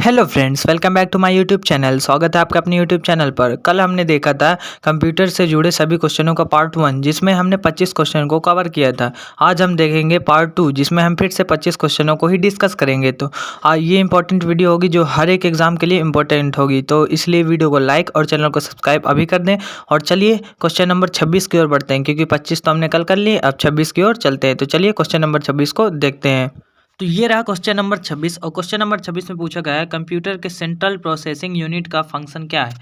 Hello friends, welcome back to my YouTube channel. स्वागत है आपका अपने यूट्यूब चैनल पर। कल हमने देखा था कंप्यूटर से जुड़े सभी क्वेश्चनों का पार्ट 1, जिसमें हमने 25 क्वेश्चन को कवर किया था। आज हम देखेंगे पार्ट 2, जिसमें हम फिर से 25 क्वेश्चनों को ही डिस्कस करेंगे। तो ये इंपॉर्टेंट वीडियो होगी जो हर एक एग्जाम के लिए इंपॉर्टेंट होगी। तो इसलिए वीडियो को लाइक और चैनल को सब्सक्राइब अभी कर दें। और चलिए क्वेश्चन नंबर 26 की ओर बढ़ते हैं, क्योंकि 25 तो हमने कल कर लिए, अब 26 की ओर चलते हैं। तो चलिए क्वेश्चन नंबर 26 को देखते हैं। तो ये रहा क्वेश्चन नंबर 26, और क्वेश्चन नंबर 26 में पूछा गया है कंप्यूटर के सेंट्रल प्रोसेसिंग यूनिट का फंक्शन क्या है।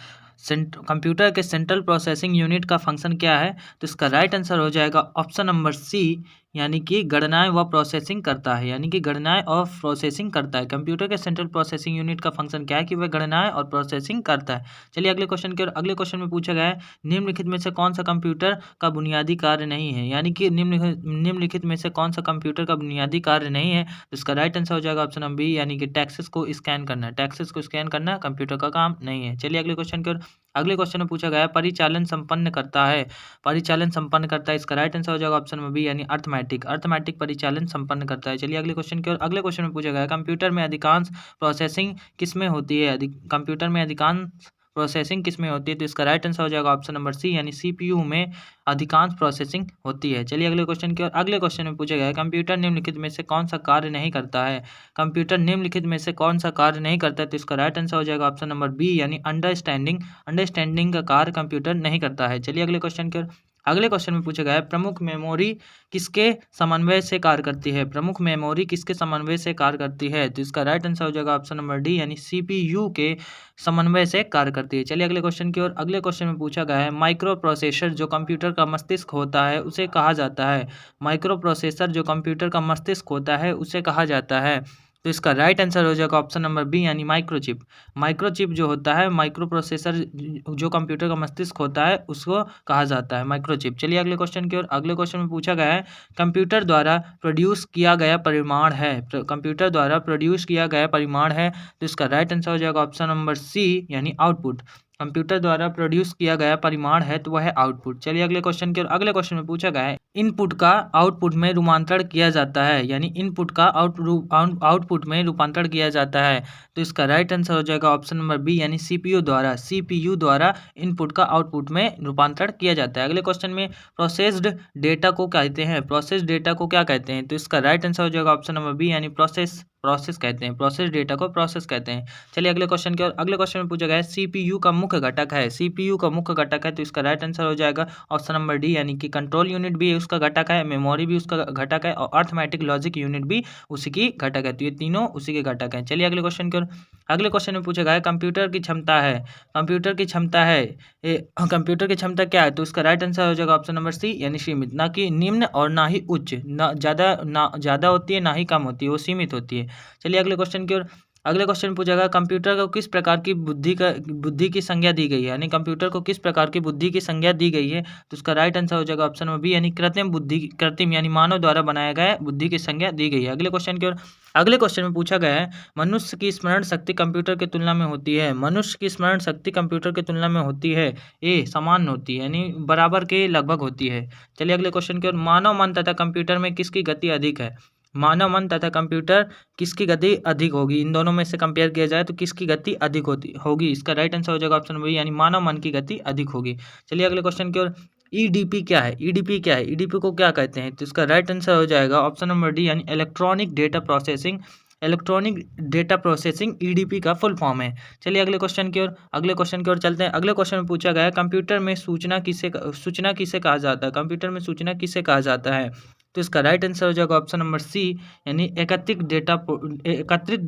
कंप्यूटर के सेंट्रल प्रोसेसिंग यूनिट का फंक्शन क्या है। तो इसका राइट आंसर हो जाएगा ऑप्शन नंबर सी, यानी कि गणनाएं व प्रोसेसिंग करता है। यानी कि गणनाएं और प्रोसेसिंग करता है। कंप्यूटर के सेंट्रल प्रोसेसिंग यूनिट का फंक्शन क्या है कि वह गणनाएं और प्रोसेसिंग करता है। चलिए अगले क्वेश्चन की ओर। अगले क्वेश्चन में पूछा गया है निम्नलिखित में से कौन सा कंप्यूटर का बुनियादी कार्य नहीं है। यानी कि निम्नलिखित में से कौन सा कंप्यूटर का बुनियादी कार्य नहीं है। तो इसका राइट आंसर हो जाएगा ऑप्शन नंबर बी, यानी कि टैक्सेस को स्कैन करना। टैक्सेस को स्कैन करना कंप्यूटर का काम नहीं है। चलिए अगले क्वेश्चन की ओर। अगले क्वेश्चन में पूछा गया है परिचालन संपन्न करता है। परिचालन संपन्न करता है, इसका राइट आंसर हो जाएगा ऑप्शन नंबर बी, यानी अर्थमेटिक। अर्थमेटिक परिचालन संपन्न करता है। चलिए अगले क्वेश्चन की ओर। अगले क्वेश्चन में पूछा गया है कंप्यूटर में अधिकांश प्रोसेसिंग किसमें होती है। कंप्यूटर में अधिकांश प्रोसेसिंग किसमें होती है। तो इसका राइट आंसर हो जाएगा ऑप्शन नंबर सी, यानी सीपीयू में अधिकांश प्रोसेसिंग होती है। चलिए अगले क्वेश्चन की ओर। अगले क्वेश्चन में पूछा गया है कंप्यूटर निम्नलिखित में से कौन सा कार्य नहीं करता है। कंप्यूटर निम्नलिखित में से कौन सा कार्य नहीं करता है। तो इसका राइट आंसर हो जाएगा ऑप्शन नंबर बी, यानी अंडरस्टैंडिंग। अंडरस्टैंडिंग का कार्य कंप्यूटर नहीं करता है। चलिए अगले क्वेश्चन की ओर। अगले क्वेश्चन में पूछा गया है प्रमुख मेमोरी किसके समन्वय से कार्य करती है। प्रमुख मेमोरी किसके समन्वय से कार्य करती है। तो इसका राइट आंसर हो जाएगा ऑप्शन नंबर डी, यानी सीपीयू के समन्वय से कार्य करती है। चलिए अगले क्वेश्चन की ओर। अगले क्वेश्चन में पूछा गया है माइक्रो प्रोसेसर जो कंप्यूटर का मस्तिष्क होता है उसे कहा जाता है। माइक्रो प्रोसेसर जो कंप्यूटर का मस्तिष्क होता है उसे कहा जाता है। तो इसका राइट आंसर हो जाएगा ऑप्शन नंबर बी, यानी माइक्रोचिप। माइक्रोचिप जो होता है, माइक्रो प्रोसेसर जो कंप्यूटर का मस्तिष्क होता है उसको कहा जाता है माइक्रोचिप। चलिए अगले क्वेश्चन की ओर। अगले क्वेश्चन में पूछा गया है कंप्यूटर द्वारा प्रोड्यूस किया गया परिमाण है। कंप्यूटर द्वारा प्रोड्यूस किया गया परिमाण है। तो इसका राइट आंसर हो जाएगा ऑप्शन नंबर सी, यानी आउटपुट। कंप्यूटर द्वारा प्रोड्यूस किया गया परिमाण है तो वह है आउटपुट। चलिए अगले क्वेश्चन की ओर। अगले क्वेश्चन में पूछा गया है इनपुट का आउटपुट में रूपांतरण किया जाता है। यानी इनपुट का आउटपुट में रूपांतरण किया जाता है। तो इसका राइट आंसर हो जाएगा ऑप्शन नंबर बी, यानी सीपीयू द्वारा इनपुट का आउटपुट में रूपांतरण किया जाता है। अगले क्वेश्चन में प्रोसेस्ड डेटा को कहते हैं। प्रोसेस डेटा को क्या कहते हैं। तो इसका राइट आंसर हो जाएगा ऑप्शन नंबर बी, यानी प्रोसेस कहते हैं। प्रोसेस डेटा को प्रोसेस कहते हैं। चलिए अगले क्वेश्चन की ओर। अगले क्वेश्चन में पूछा गया है सीपीयू का मुख्य घटक है। सीपीयू का मुख्य घटक है, तो इसका राइट आंसर हो जाएगा ऑप्शन नंबर डी, यानी कि कंट्रोल यूनिट भी उसका घटक है, मेमोरी भी उसका घटक है, और अर्थमेटिक लॉजिक यूनिट भी उसी की घटक है। तो ये तीनों उसी के घटक हैं। चलिए अगले क्वेश्चन की ओर। अगले क्वेश्चन में पूछा गया है कंप्यूटर की क्षमता है। कंप्यूटर की क्षमता है, कंप्यूटर की क्षमता क्या है। तो इसका राइट आंसर हो जाएगा ऑप्शन नंबर सी, यानी सीमित। ना कि निम्न और ना ही उच्च, ना ज़्यादा होती है ना ही कम होती है, वो सीमित होती है। चलिए अगले क्वेश्चन की ओर। अगले क्वेश्चन पूछा गया कंप्यूटर को किस प्रकार की बुद्धि की संज्ञा दी गई है। यानी कंप्यूटर को किस प्रकार की बुद्धि की संज्ञा दी गई है। तो उसका राइट आंसर हो जाएगा ऑप्शन नंबर बी, यानी कृत्रिम बुद्धि। कृत्रिम यानी मानव द्वारा बनाया गया बुद्धि की संज्ञा दी गई है। अगले क्वेश्चन की ओर। अगले क्वेश्चन में पूछा गया है मनुष्य की स्मरण शक्ति कंप्यूटर की तुलना में होती है। मनुष्य की स्मरण शक्ति कंप्यूटर की तुलना में होती है समान होती है, यानी बराबर के लगभग होती है। चलिए अगले क्वेश्चन की ओर। मानव मन तथा कंप्यूटर में किसकी गति अधिक है। मानव मन तथा कंप्यूटर किसकी गति अधिक होगी। इन दोनों में से कंपेयर किया जाए तो किसकी गति अधिक होगी। इसका राइट आंसर हो जाएगा ऑप्शन नंबर बी, यानी मानव मन की गति अधिक होगी। चलिए अगले क्वेश्चन की ओर। ईडीपी क्या है। ईडीपी क्या है, ईडीपी को क्या कहते हैं। तो इसका राइट आंसर हो जाएगा ऑप्शन नंबर डी, यानी electronic data processing. Electronic data processing EDP का फुल फॉर्म है। चलिए अगले क्वेश्चन की ओर। अगले क्वेश्चन की ओर चलते हैं। अगले क्वेश्चन में पूछा गया है कंप्यूटर में सूचना किसे कहा जाता है। कंप्यूटर में सूचना किसे कहा जाता है। तो इसका राइट आंसर हो जाएगा ऑप्शन नंबर सी, यानी एकत्रित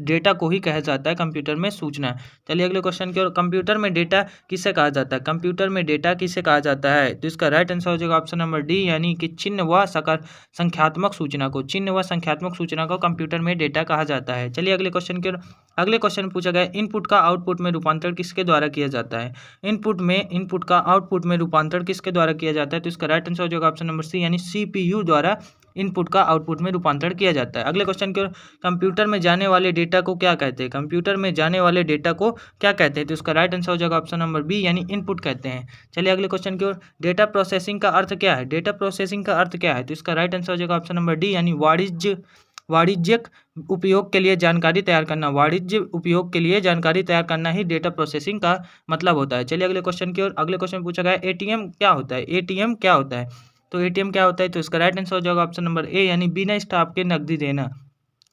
डेटा को ही कहा जाता है कंप्यूटर में सूचना। चलिए अगले क्वेश्चन की ओर। कंप्यूटर में डेटा किसे कहा जाता है। कंप्यूटर में डेटा किसे कहा जाता है। तो इसका राइट आंसर हो जाएगा ऑप्शन नंबर डी, यानी कि चिन्ह व संख्यात्मक सूचना को। चिन्ह व संख्यात्मक सूचना को कंप्यूटर में डेटा कहा जाता है। चलिए अगले क्वेश्चन की ओर। अगले क्वेश्चन पूछा गया इनपुट का आउटपुट में रूपांतरण किसके द्वारा किया जाता है। इनपुट का आउटपुट में रूपांतरण किसके द्वारा किया जाता है। तो इसका राइट आंसर हो जाएगा ऑप्शन नंबर सी, यानी सीपीयू द्वारा इनपुट का आउटपुट में रूपांतरण किया जाता है। अगले क्वेश्चन की ओर। कंप्यूटर में जाने वाले डेटा को क्या कहते हैं। कंप्यूटर में जाने वाले डेटा को क्या कहते हैं। तो इसका राइट आंसर हो जाएगा ऑप्शन नंबर बी, यानी इनपुट कहते हैं। चलिए अगले क्वेश्चन की ओर। डेटा प्रोसेसिंग का अर्थ क्या है। डेटा प्रोसेसिंग का अर्थ क्या है। तो इसका राइट आंसर हो जाएगा ऑप्शन नंबर डी, यानी वाणिज्यिक उपयोग के लिए जानकारी तैयार करना, वाणिज्य उपयोग के लिए जानकारी तैयार करना ही डेटा प्रोसेसिंग का मतलब होता है। चलिए अगले क्वेश्चन की ओर। अगले क्वेश्चन पूछा गया एटीएम क्या होता है? एटीएम क्या होता है? तो एटीएम क्या होता है? तो इसका राइट आंसर हो जाएगा ऑप्शन नंबर ए, यानी बिना स्टाफ के नकदी देना,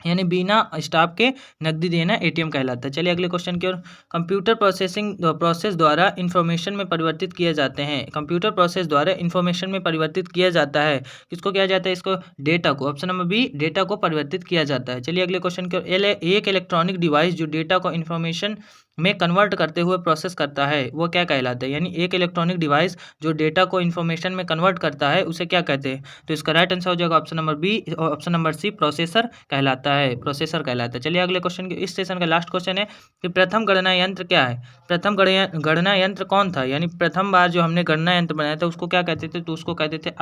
यानी बिना स्टाफ के नकदी देना एटीएम कहलाता है। चलिए अगले क्वेश्चन की ओर। कंप्यूटर प्रोसेस द्वारा इंफॉर्मेशन में परिवर्तित किए जाते हैं, कंप्यूटर प्रोसेस द्वारा इंफॉर्मेशन में परिवर्तित किया जाता है, किसको किया जाता है? इसको डेटा को, ऑप्शन नंबर बी, डेटा को परिवर्तित किया जाता है। चलिए अगले क्वेश्चन की ओर। एक इलेक्ट्रॉनिक डिवाइस जो डेटा को इंफॉर्मेशन में कन्वर्ट करते हुए प्रोसेस करता है वो क्या कहलाता है? यानी एक इलेक्ट्रॉनिक डिवाइस जो डेटा को इंफॉर्मेशन में कन्वर्ट करता है उसे क्या कहते हैं? तो इसका राइट आंसर हो जाएगा option number B, option number C, processor कहलाता है, प्रोसेसर कहलाता है। चलिए अगले क्वेश्चन के, इस सेशन का लास्ट क्वेश्चन है कि प्रथम गणना यंत्र क्या है? प्रथम गणना यंत्र कौन था? यानी प्रथम बार जो हमने गणना यंत्र बनाया था उसको क्या कहते थे? तो उसको कहते थे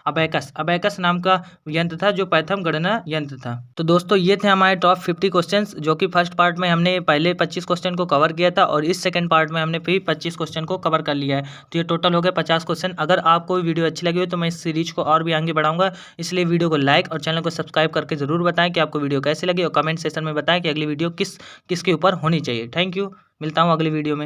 अबैकस, अबैकस नाम का यंत्र था जो प्रथम गणना यंत्र था। तो दोस्तों ये थे हमारे टॉप 50 क्वेश्चंस, जो कि फर्स्ट पार्ट में हमने पहले 25 क्वेश्चन को कवर किया था और इस सेकंड पार्ट में हमने फिर 25 क्वेश्चन को कवर कर लिया है। तो ये टोटल हो गया 50 क्वेश्चन। अगर आपको वीडियो अच्छी लगी हो तो मैं इस सीरीज को और भी आगे बढ़ाऊंगा, इसलिए वीडियो को लाइक और चैनल को सब्सक्राइब करके जरूर बताएं कि आपको वीडियो कैसी लगी, और कमेंट सेक्शन में बताएं कि अगली वीडियो किसके ऊपर होनी चाहिए। थैंक यू, मिलता हूँ अगली वीडियो में।